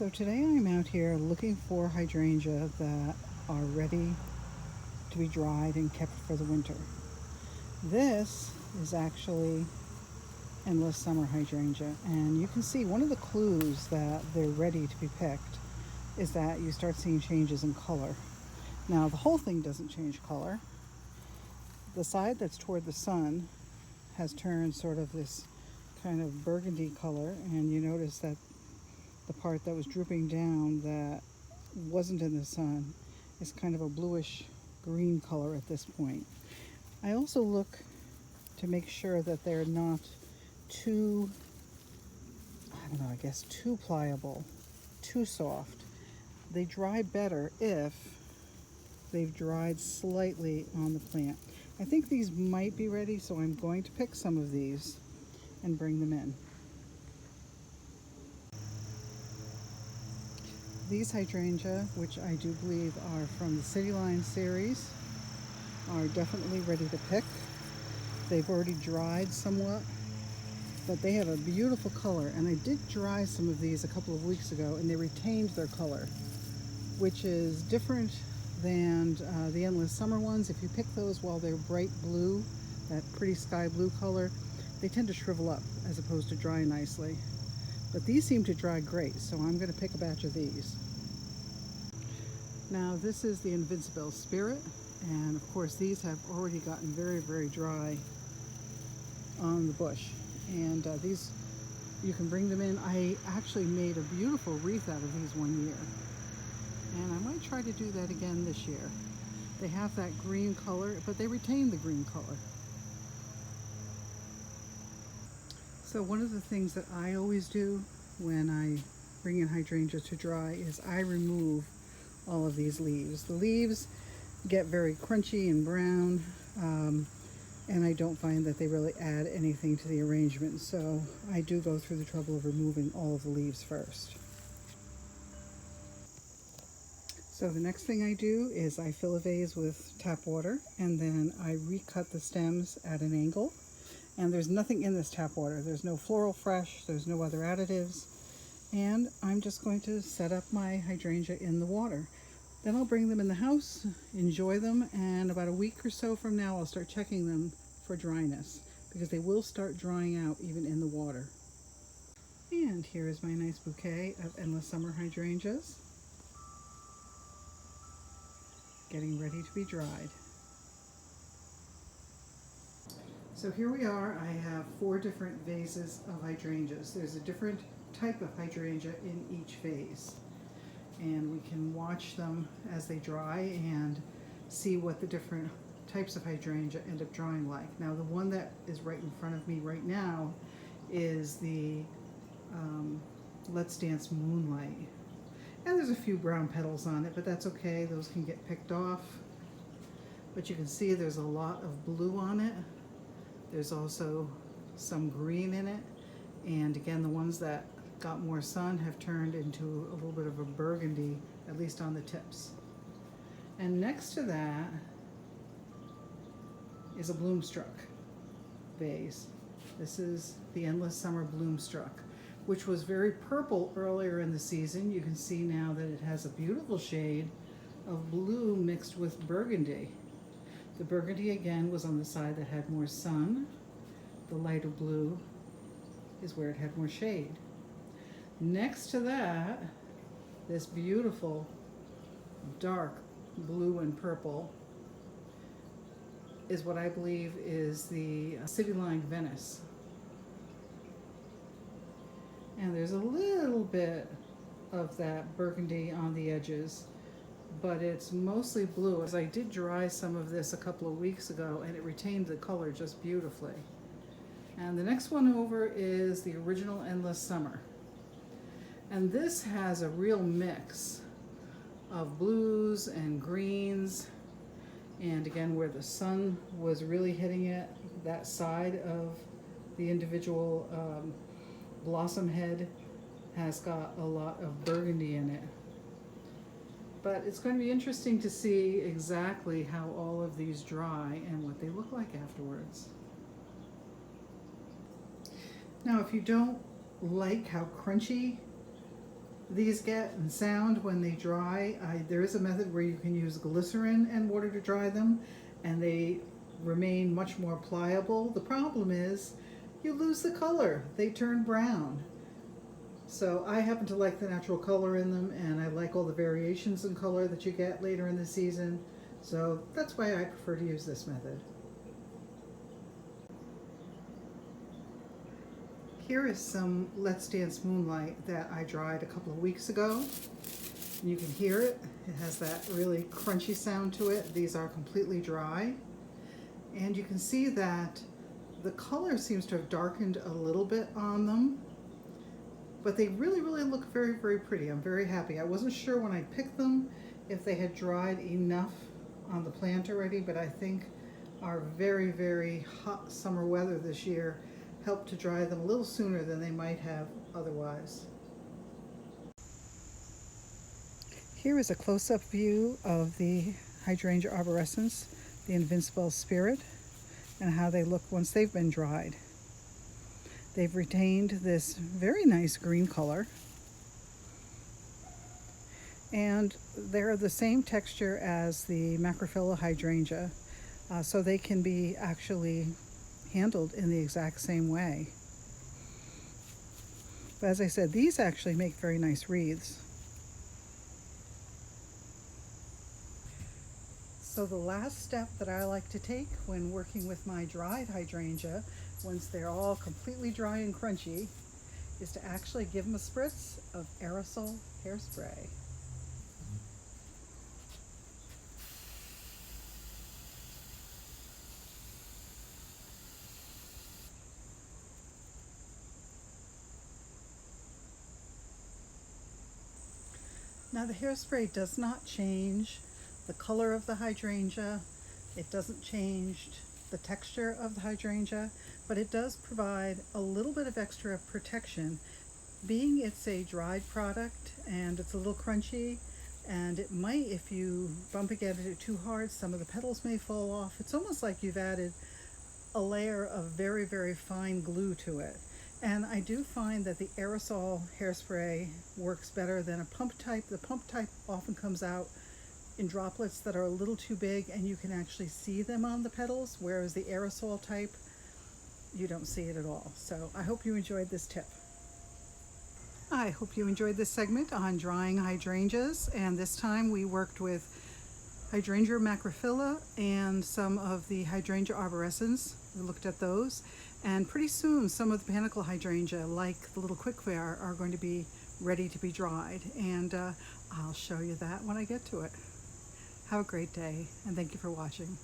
So today I'm out here looking for hydrangea that are ready to be dried and kept for the winter. This is actually endless summer hydrangea, and you can see one of the clues that they're ready to be picked is that you start seeing changes in color. Now the whole thing doesn't change color. The side that's toward the sun has turned sort of this kind of burgundy color, and you notice that the part that was drooping down that wasn't in the sun is kind of a bluish green color at this point. I also look to make sure that they're not too, I guess too pliable, too soft. They dry better if they've dried slightly on the plant. I think these might be ready, so I'm going to pick some of these and bring them in. These hydrangea, which I do believe are from the City Line series, are definitely ready to pick. They've already dried somewhat, but they have a beautiful color. And I did dry some of these a couple of weeks ago, and they retained their color, which is different than the endless summer ones. If you pick those while they're bright blue, that pretty sky blue color, they tend to shrivel up as opposed to dry nicely. But these seem to dry great, so I'm going to pick a batch of these. Now this is the Invincible Spirit, and of course these have already gotten very, very dry on the bush. And these, you can bring them in. I actually made a beautiful wreath out of these one year, and I might try to do that again this year. They have that green color, but they retain the green color. So one of the things that I always do when I bring in hydrangea to dry is I remove all of these leaves. The leaves get very crunchy and brown, and I don't find that they really add anything to the arrangement. So I do go through the trouble of removing all of the leaves first. So the next thing I do is I fill a vase with tap water, and then I recut the stems at an angle. And there's nothing in this tap water. There's no floral fresh, there's no other additives. And I'm just going to set up my hydrangea in the water. Then I'll bring them in the house, enjoy them, and about a week or so from now I'll start checking them for dryness, because they will start drying out even in the water. And here is my nice bouquet of endless summer hydrangeas, getting ready to be dried. So here we are. I have 4 different vases of hydrangeas. There's a different type of hydrangea in each vase, and we can watch them as they dry and see what the different types of hydrangea end up drying like. Now the one that is right in front of me right now is the Let's Dance Moonlight, and there's a few brown petals on it, but that's okay. Those can get picked off. But you can see there's a lot of blue on it. There's also some green in it, and again, the ones that got more sun have turned into a little bit of a burgundy, at least on the tips. And next to that is a bloomstruck vase. This is the Endless Summer Bloomstruck, which was very purple earlier in the season. You can see now that it has a beautiful shade of blue mixed with burgundy. The burgundy again was on the side that had more sun. The lighter blue is where it had more shade. Next to that, this beautiful dark blue and purple is what I believe is the City Line Venice. And there's a little bit of that burgundy on the edges, but it's mostly blue. As I did dry some of this a couple of weeks ago, and it retained the color just beautifully. And the next one over is the original Endless Summer. And this has a real mix of blues and greens. And again, where the sun was really hitting it, that side of the individual blossom head has got a lot of burgundy in it. But it's going to be interesting to see exactly how all of these dry and what they look like afterwards. Now, if you don't like how crunchy these get and sound when they dry. There is a method where you can use glycerin and water to dry them, and they remain much more pliable. The problem is you lose the color. They turn brown. So I happen to like the natural color in them, and I like all the variations in color that you get later in the season. So that's why I prefer to use this method. Here is some Let's Dance Moonlight that I dried a couple of weeks ago. You can hear it. It has that really crunchy sound to it. These are completely dry. And you can see that the color seems to have darkened a little bit on them, but they really look very, very pretty. I'm very happy. I wasn't sure when I picked them if they had dried enough on the plant already, but I think our very, very hot summer weather this year helped to dry them a little sooner than they might have otherwise. Here is a close-up view of the Hydrangea arborescens, the Invincible Spirit, and how they look once they've been dried. They've retained this very nice green color, and they're the same texture as the Macrophylla hydrangea, so they can be actually handled in the exact same way. But as I said, these actually make very nice wreaths. So the last step that I like to take when working with my dried hydrangea, once they're all completely dry and crunchy, is to actually give them a spritz of aerosol hairspray. Now the hairspray does not change the color of the hydrangea. It doesn't change the texture of the hydrangea, but it does provide a little bit of extra protection. Being it's a dried product and it's a little crunchy, and it might, if you bump against it too hard, some of the petals may fall off. It's almost like you've added a layer of very, very fine glue to it. And I do find that the aerosol hairspray works better than a pump type. The pump type often comes out in droplets that are a little too big, and you can actually see them on the petals, whereas the aerosol type, you don't see it at all. So I hope you enjoyed this tip. I hope you enjoyed this segment on drying hydrangeas, and this time we worked with Hydrangea macrophylla and some of the Hydrangea arborescens. We looked at those, and pretty soon some of the panicle hydrangea, like the little quickfire, are going to be ready to be dried, and I'll show you that when I get to it. Have a great day, and thank you for watching.